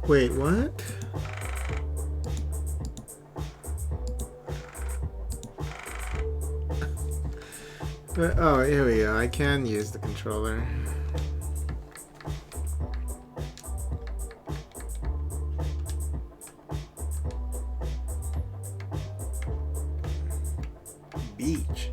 Wait, what? Oh, here we go. I can use the controller. Beach.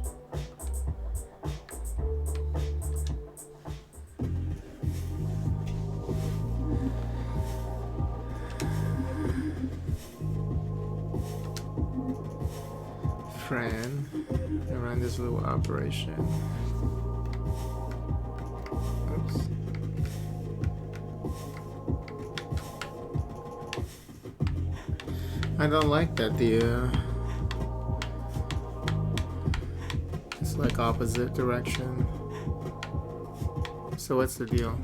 Fran, around this little operation. Oops. I don't like that it's like opposite direction. So what's the deal?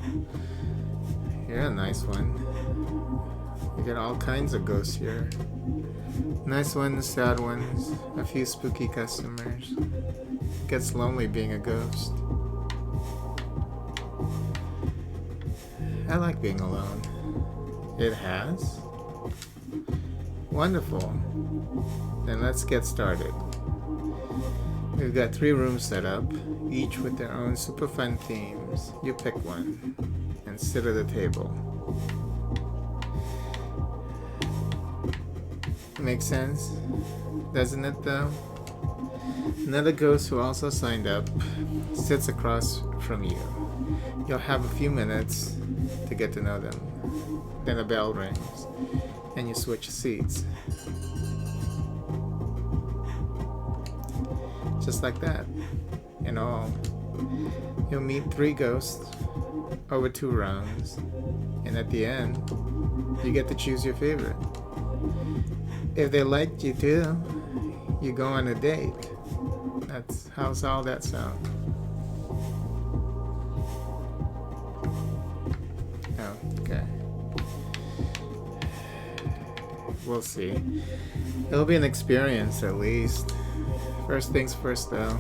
You're a nice one. You get all kinds of ghosts here. Nice ones, sad ones, a few spooky customers. It gets lonely being a ghost. I like being alone. It has? Wonderful. Then let's get started. We've got 3 rooms set up, each with their own super fun themes. You pick one and sit at the table. Makes sense? Doesn't it though? Another ghost who also signed up sits across from you. You'll have a few minutes to get to know them. Then a bell rings and you switch seats. Just like that. In all, you'll meet 3 ghosts over 2 rounds, and at the end, you get to choose your favorite. If they liked you too, you go on a date. How's all that sound? Oh, okay. We'll see. It'll be an experience at least. First things first though.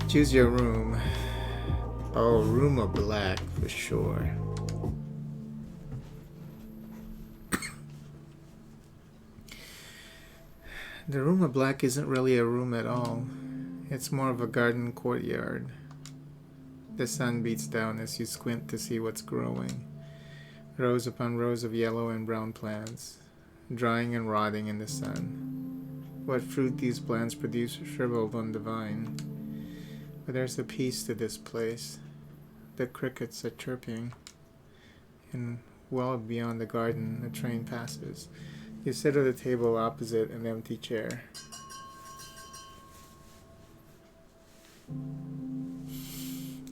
Choose your room. Oh, room of black for sure. The room of black isn't really a room at all. It's more of a garden courtyard. The sun beats down as you squint to see what's growing. Rows upon rows of yellow and brown plants, drying and rotting in the sun. What fruit these plants produce shriveled on the vine. But there's a peace to this place. The crickets are chirping, and well beyond the garden, a train passes. You sit at a table opposite an empty chair.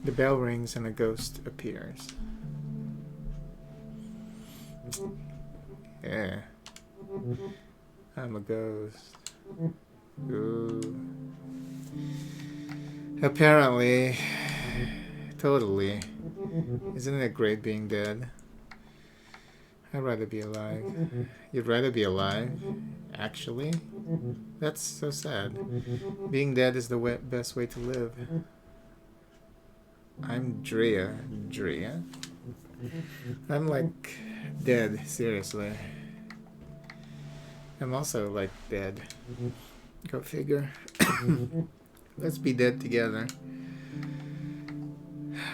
The bell rings and a ghost appears. Yeah, I'm a ghost. Ooh. Apparently, totally. Isn't it great being dead? I'd rather be alive. You'd rather be alive? Actually? That's so sad. Being dead is the best way to live. I'm Drea. Drea? I'm like dead, seriously. I'm also like dead. Go figure. Let's be dead together.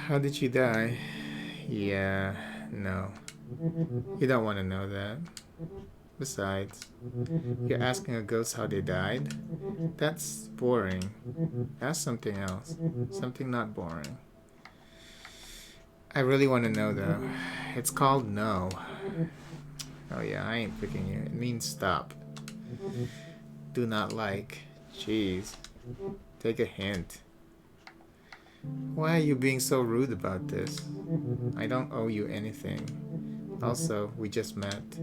How did you die? Yeah, no. You don't want to know that. Besides, you're asking a ghost how they died? That's boring. Ask something else. Something not boring. I really want to know though. It's called no. Oh yeah, I ain't picking you. It means stop. Do not like. Jeez. Take a hint. Why are you being so rude about this? I don't owe you anything. Also, we just met.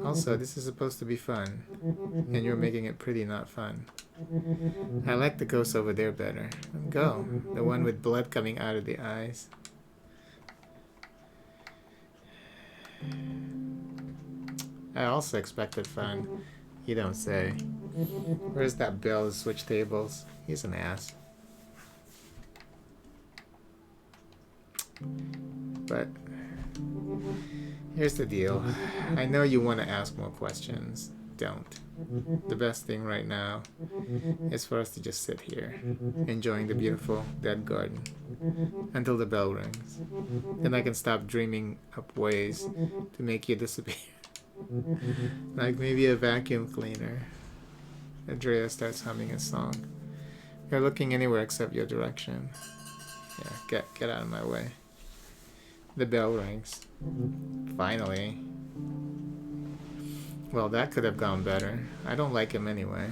Also, this is supposed to be fun. And you're making it pretty not fun. I like the ghost over there better. Go. The one with blood coming out of the eyes. I also expected fun. You don't say. Where's that Bill to switch tables? He's an ass. But here's the deal. I know you want to ask more questions. Don't. The best thing right now is for us to just sit here, enjoying the beautiful dead garden until the bell rings. Then I can stop dreaming up ways to make you disappear. Like maybe a vacuum cleaner. Andrea starts humming a song. You're looking anywhere except your direction. Yeah, get out of my way. The bell rings. Finally. Well, that could have gone better. I don't like him anyway.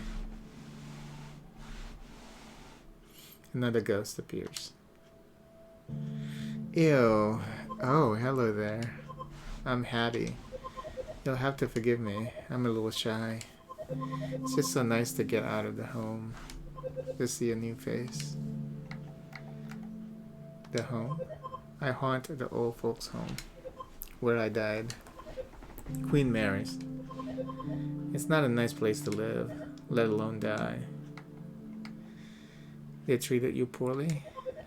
Another ghost appears. Ew. Oh, hello there. I'm Hattie. You'll have to forgive me. I'm a little shy. It's just so nice to get out of the home. To see a new face. The home? I haunt the old folks' home. Where I died. Queen Mary's. It's not a nice place to live, let alone die. They treated you poorly?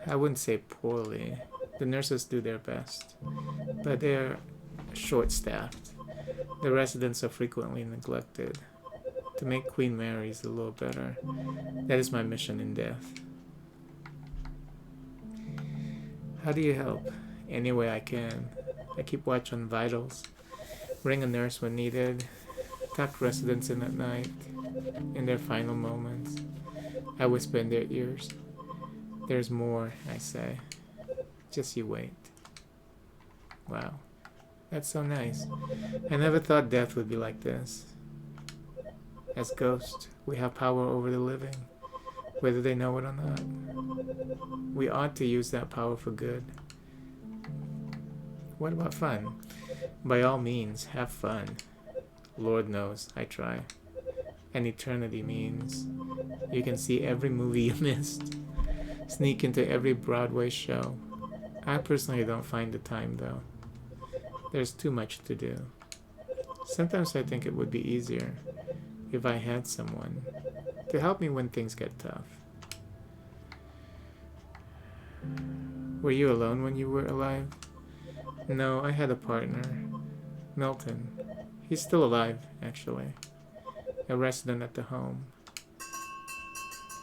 I wouldn't say poorly. The nurses do their best, but they're short-staffed. The residents are frequently neglected. To make Queen Mary's a little better, that is my mission in death. How do you help? Any way I can. I keep watch on vitals, bring a nurse when needed, tuck residents in at night, in their final moments. I whisper in their ears. There's more, I say. Just you wait. Wow, that's so nice. I never thought death would be like this. As ghosts, we have power over the living, whether they know it or not. We ought to use that power for good. What about fun? By all means, have fun. Lord knows, I try. And eternity means you can see every movie you missed. Sneak into every Broadway show. I personally don't find the time, though. There's too much to do. Sometimes I think it would be easier if I had someone to help me when things get tough. Were you alone when you were alive? No, I had a partner. Milton. He's still alive, actually. A resident at the home.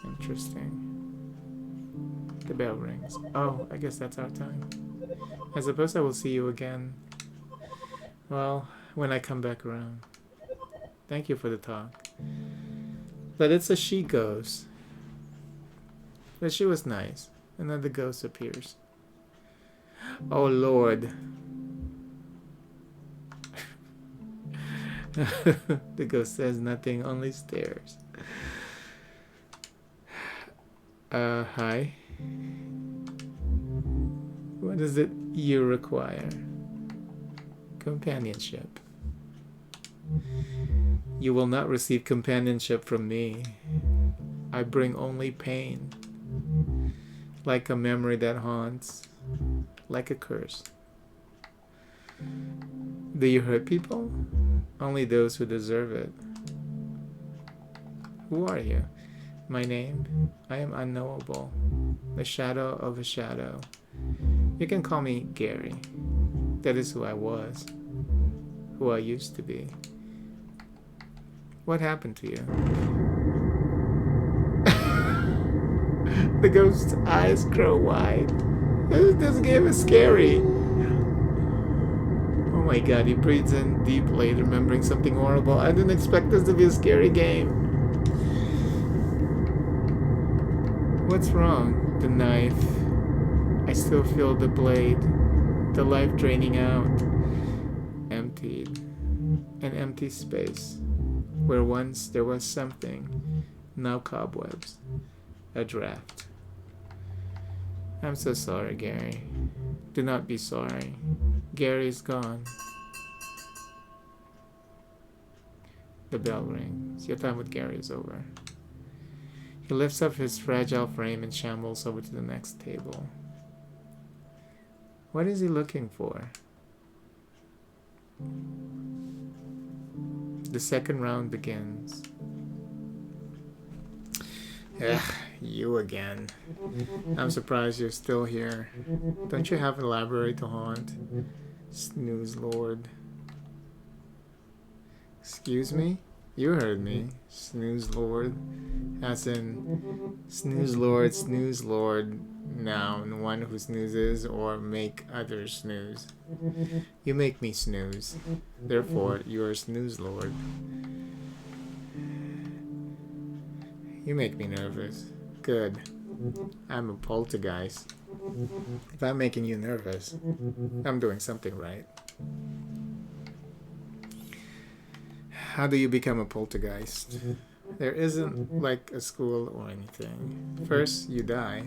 Interesting. The bell rings. Oh, I guess that's our time. I suppose I will see you again. Well, when I come back around. Thank you for the talk. But it's a she ghost. But she was nice. Another ghost appears. Oh Lord. The ghost says nothing, only stares. Hi. What is it you require? Companionship. You will not receive companionship from me. I bring only pain. Like a memory that haunts. Like a curse. Do you hurt people? Only those who deserve it. Who are you? My name? I am unknowable. The shadow of a shadow. You can call me Gary. That is who I was. Who I used to be. What happened to you? The ghost's eyes grow wide. This game is scary. Oh my god, he breathes in deeply, remembering something horrible. I didn't expect this to be a scary game. What's wrong? The knife. I still feel the blade. The life draining out. Emptied. An empty space. Where once there was something. Now cobwebs. A draft. I'm so sorry, Gary. Do not be sorry. Gary's gone. The bell rings. Your time with Gary is over. He lifts up his fragile frame and shambles over to the next table. What is he looking for? The second round begins. Ugh, You again. I'm surprised you're still here. Don't you have a library to haunt? Snooze Lord. Excuse me? You heard me. Snooze Lord. As in, snooze Lord, noun, one who snoozes or make others snooze. You make me snooze. Therefore, you're a snooze Lord. You make me nervous. Good. I'm a poltergeist. If I'm making you nervous, I'm doing something right. How do you become a poltergeist? There isn't like a school or anything. First, you die,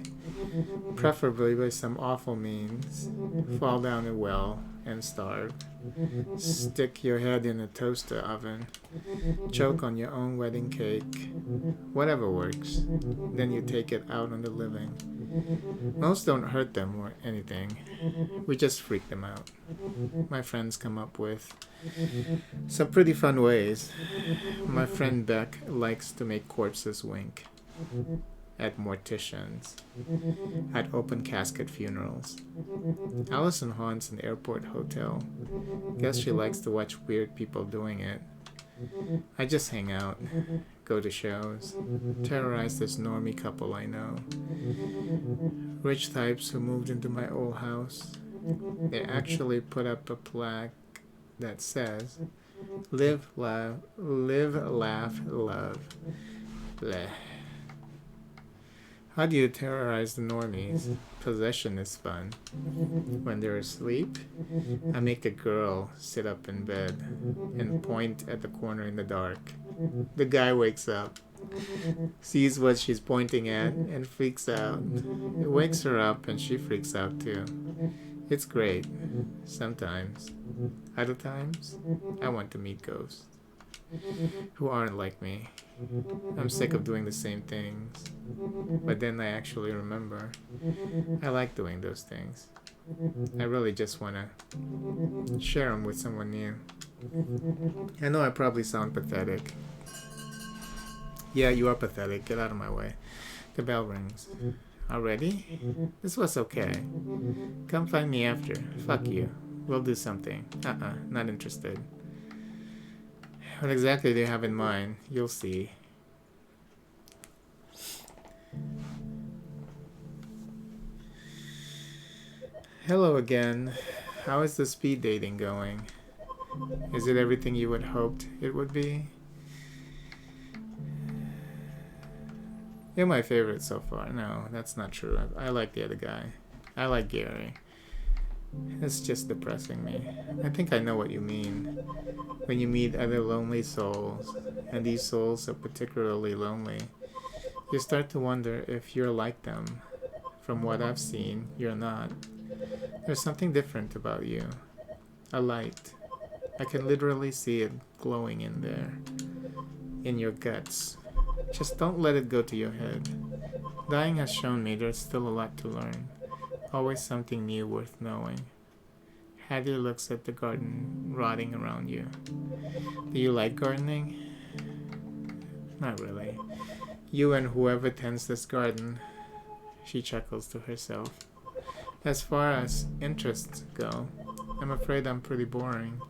preferably by some awful means. Fall down a well and starve. Stick your head in a toaster oven. Choke on your own wedding cake. Whatever works. Then you take it out on the living. Most don't hurt them or anything. We just freak them out. My friends come up with some pretty fun ways. My friend Beck likes to make corpses wink. At morticians. At open casket funerals. Allison haunts an airport hotel. Guess she likes to watch weird people doing it. I just hang out. Go to shows. Terrorize this normie couple I know. Rich types who moved into my old house. They actually put up a plaque that says, live, laugh, love. Bleh. How do you terrorize the normies? Possession is fun. When they're asleep, I make a girl sit up in bed and point at the corner in the dark. The guy wakes up, sees what she's pointing at, and freaks out. It wakes her up and she freaks out too. It's great. Sometimes. Other times, I want to meet ghosts who aren't like me. I'm sick of doing the same things, but then I actually remember. I like doing those things. I really just want to share them with someone new. I know I probably sound pathetic. Yeah, you are pathetic. Get out of my way. The bell rings. Already? This was okay. Come find me after. Fuck you. We'll do something. Not interested. What exactly do you have in mind? You'll see. Hello again. How is the speed dating going? Is it everything you had hoped it would be? You're my favorite so far. No, that's not true. I like the other guy. I like Gary. It's just depressing me. I think I know what you mean. When you meet other lonely souls, and these souls are particularly lonely, you start to wonder if you're like them. From what I've seen, you're not. There's something different about you. A light. I can literally see it glowing in there. In your guts. Just don't let it go to your head. Dying has shown me there's still a lot to learn. Always something new worth knowing. Hattie looks at the garden rotting around you. Do you like gardening? Not really. You and whoever tends this garden. She chuckles to herself. As far as interests go, I'm afraid I'm pretty boring.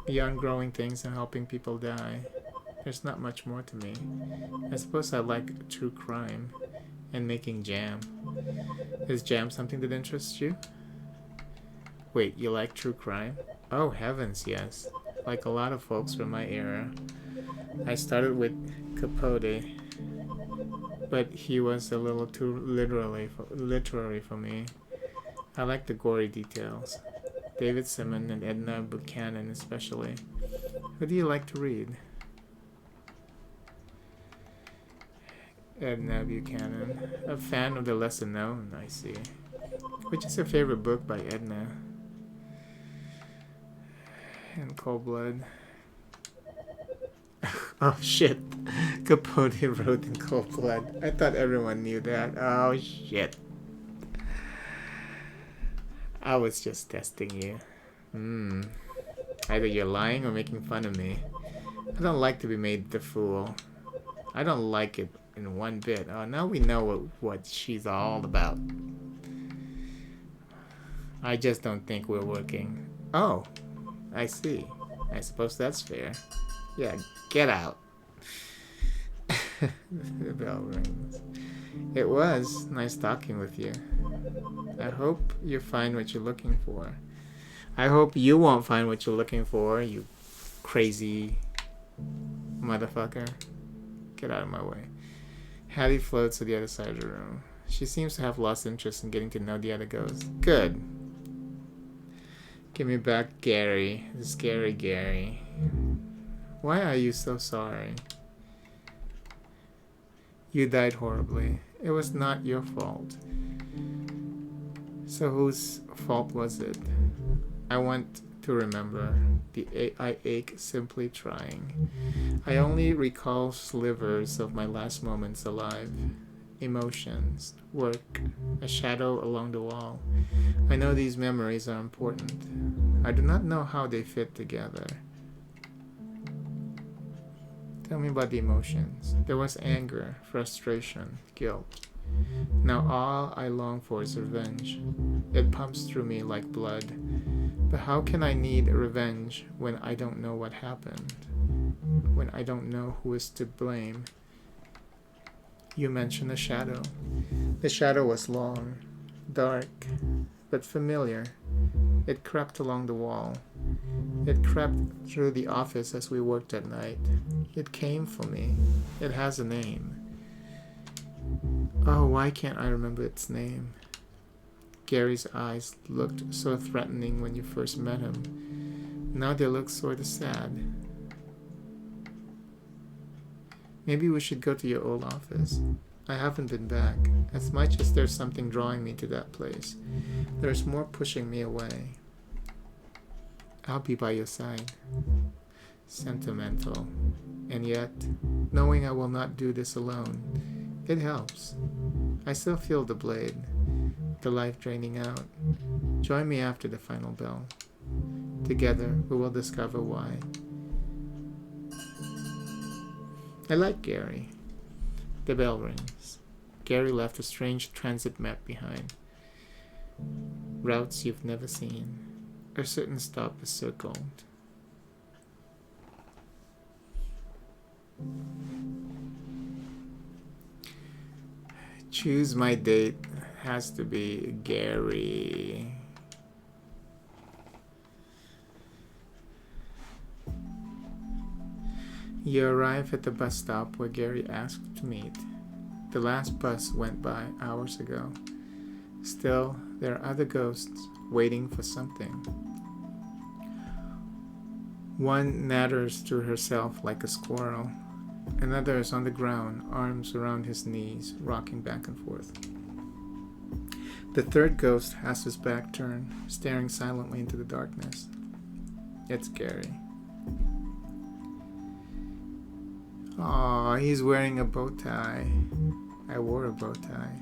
Beyond growing things and helping people die, there's not much more to me. I suppose I like true crime and making jam. Is jam something that interests you? Wait, you like true crime? Oh heavens, yes. Like a lot of folks from my era. I started with Capote, but he was a little too literary for me. I like the gory details. David Simon and Edna Buchanan especially. Who do you like to read? Edna Buchanan. A fan of the lesser known, I see. Which is your favorite book by Edna? In Cold Blood. Oh shit. Capote wrote in Cold Blood. I thought everyone knew that. Oh shit. I was just testing you. Either you're lying or making fun of me. I don't like to be made the fool. I don't like it in one bit. Oh, now we know what she's all about. I just don't think we're working. Oh, I see. I suppose that's fair. Yeah, get out. The bell rings. It was nice talking with you. I hope you find what you're looking for. I hope you won't find what you're looking for, you crazy motherfucker. Get out of my way. Hattie floats to the other side of the room. She seems to have lost interest in getting to know the other ghosts. Good. Give me back Gary. Scary Gary. Why are you so sorry? You died horribly. It was not your fault. So whose fault was it? I want to remember. I ache simply trying. I only recall slivers of my last moments alive. Emotions, work, a shadow along the wall. I know these memories are important. I do not know how they fit together. Tell me about the emotions. There was anger, frustration, guilt. Now all I long for is revenge. It pumps through me like blood. But how can I need revenge when I don't know what happened? When I don't know who is to blame? You mentioned a shadow. The shadow was long, dark, but familiar. It crept along the wall. It crept through the office as we worked at night. It came for me. It has a name. Oh, why can't I remember its name? Gary's eyes looked so threatening when you first met him. Now they look sort of sad. Maybe we should go to your old office. I haven't been back. As much as there's something drawing me to that place, there's more pushing me away. I'll be by your side. Sentimental. And yet, knowing I will not do this alone, it helps. I still feel the blade, the life draining out. Join me after the final bell. Together, we will discover why. I like Gary. The bell rings. Gary left a strange transit map behind. Routes you've never seen. A certain stop is circled. Choose my date. Has to be Gary. You arrive at the bus stop where Gary asked to meet. The last bus went by hours ago. Still, there are other ghosts waiting for something. One natters to herself like a squirrel. Another is on the ground, arms around his knees, rocking back and forth. The third ghost has his back turned, staring silently into the darkness. It's Gary. Aw, he's wearing a bow tie. I wore a bow tie.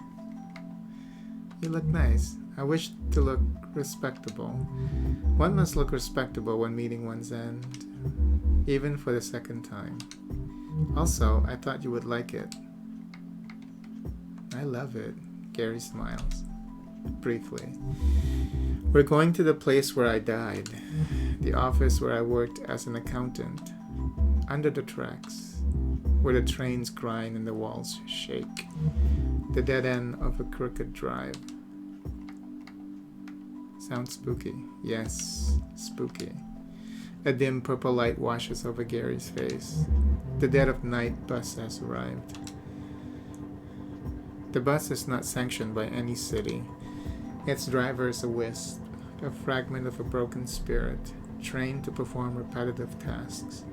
You look nice. I wish to look respectable. One must look respectable when meeting one's end, even for the second time. Also, I thought you would like it. I love it. Gary smiles. Briefly. We're going to the place where I died. The office where I worked as an accountant. Under the tracks. Where the trains grind and the walls shake. The dead end of a crooked drive. Sounds spooky. Yes, spooky. A dim purple light washes over Gary's face. The dead of night bus has arrived. The bus is not sanctioned by any city. Its driver is a wisp, a fragment of a broken spirit, trained to perform repetitive tasks.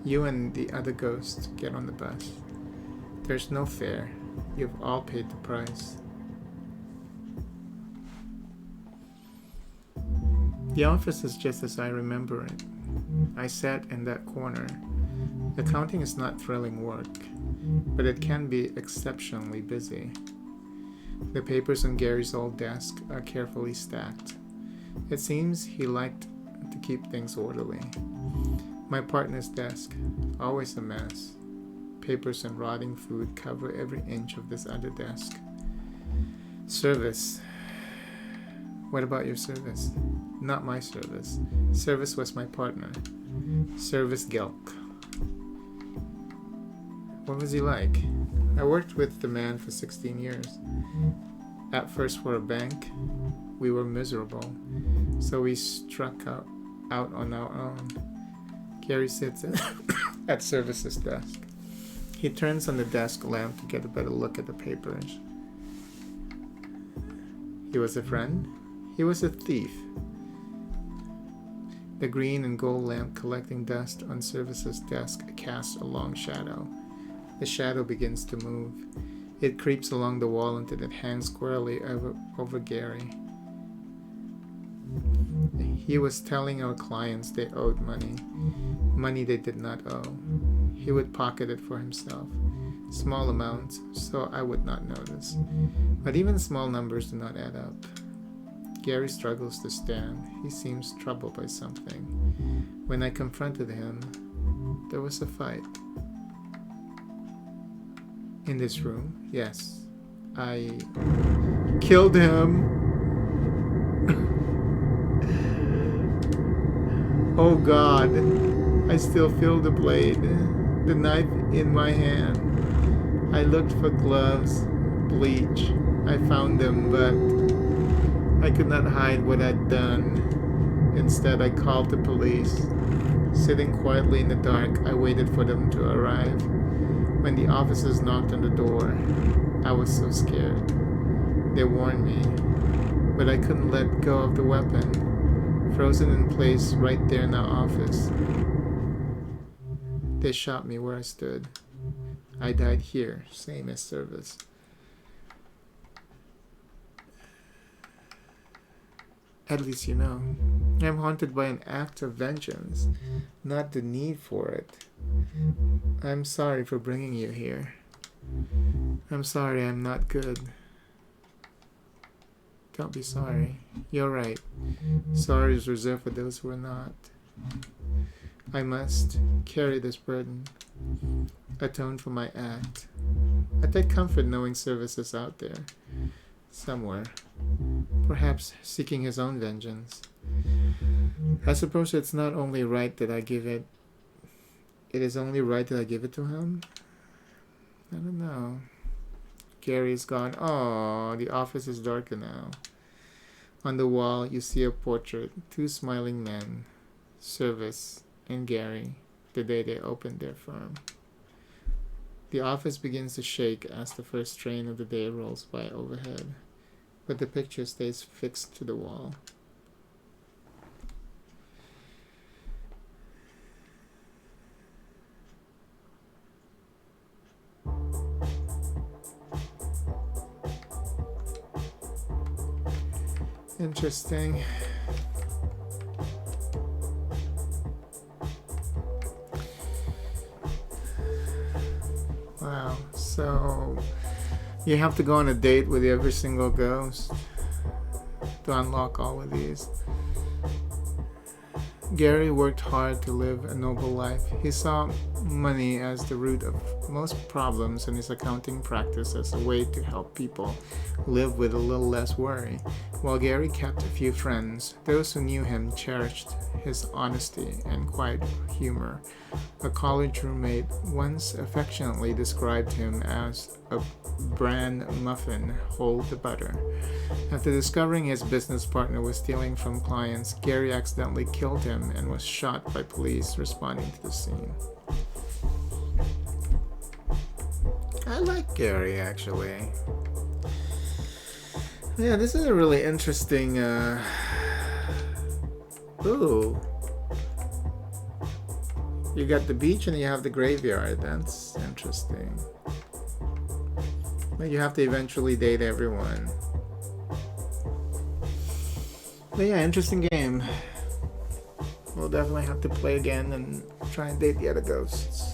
You and the other ghosts get on the bus. There's no fare. You've all paid the price. The office is just as I remember it. I sat in that corner. Accounting is not thrilling work, but it can be exceptionally busy. The papers on Gary's old desk are carefully stacked. It seems he liked to keep things orderly. My partner's desk, always a mess. Papers and rotting food cover every inch of this other desk. Service. What about your service? Not my service. Service was my partner. Service Gelk. What was he like? I worked with the man for 16 years. At first for a bank, we were miserable, so we struck out on our own. Gary sits at Service's desk. He turns on the desk lamp to get a better look at the papers. He was a friend. He was a thief. The green and gold lamp collecting dust on Service's desk casts a long shadow. The shadow begins to move. It creeps along the wall until it hangs squarely over Gary. He was telling our clients they owed money they did not owe. He would pocket it for himself, small amounts, so I would not notice. But even small numbers do not add up. Gary struggles to stand. He seems troubled by something. When I confronted him, there was a fight. In this room? Yes. I killed him. Oh God. I still feel the blade, the knife in my hand. I looked for gloves, bleach. I found them, but I could not hide what I'd done. Instead, I called the police. Sitting quietly in the dark, I waited for them to arrive. When the officers knocked on the door, I was so scared. They warned me, but I couldn't let go of the weapon, frozen in place right there in our office. They shot me where I stood. I died here, same as Service. At least you know. I'm haunted by an act of vengeance, not the need for it. I'm sorry for bringing you here. I'm sorry I'm not good. Don't be sorry. You're right. Sorry is reserved for those who are not. I must carry this burden, atone for my act. I take comfort knowing Service is out there, somewhere, perhaps seeking his own vengeance. I suppose it's not only right that I give it, it is only right that I give it to him? I don't know. Gary is gone. Oh, the office is darker now. On the wall, you see a portrait, two smiling men, Service and Gary, the day they opened their firm. The office begins to shake as the first train of the day rolls by overhead, but the picture stays fixed to the wall. Interesting. Wow, so you have to go on a date with every single ghost to unlock all of these. Gary worked hard to live a noble life. He saw money as the root of most problems and his accounting practice as a way to help people live with a little less worry. While Gary kept a few friends, those who knew him cherished his honesty and quiet humor. A college roommate once affectionately described him as a bran muffin, hold the butter. After discovering his business partner was stealing from clients, Gary accidentally killed him and was shot by police responding to the scene. I like Gary, actually. Yeah, this is a really interesting, Ooh. You got the beach and you have the graveyard. That's interesting. But you have to eventually date everyone. But yeah, interesting game. We'll definitely have to play again and try and date the other ghosts.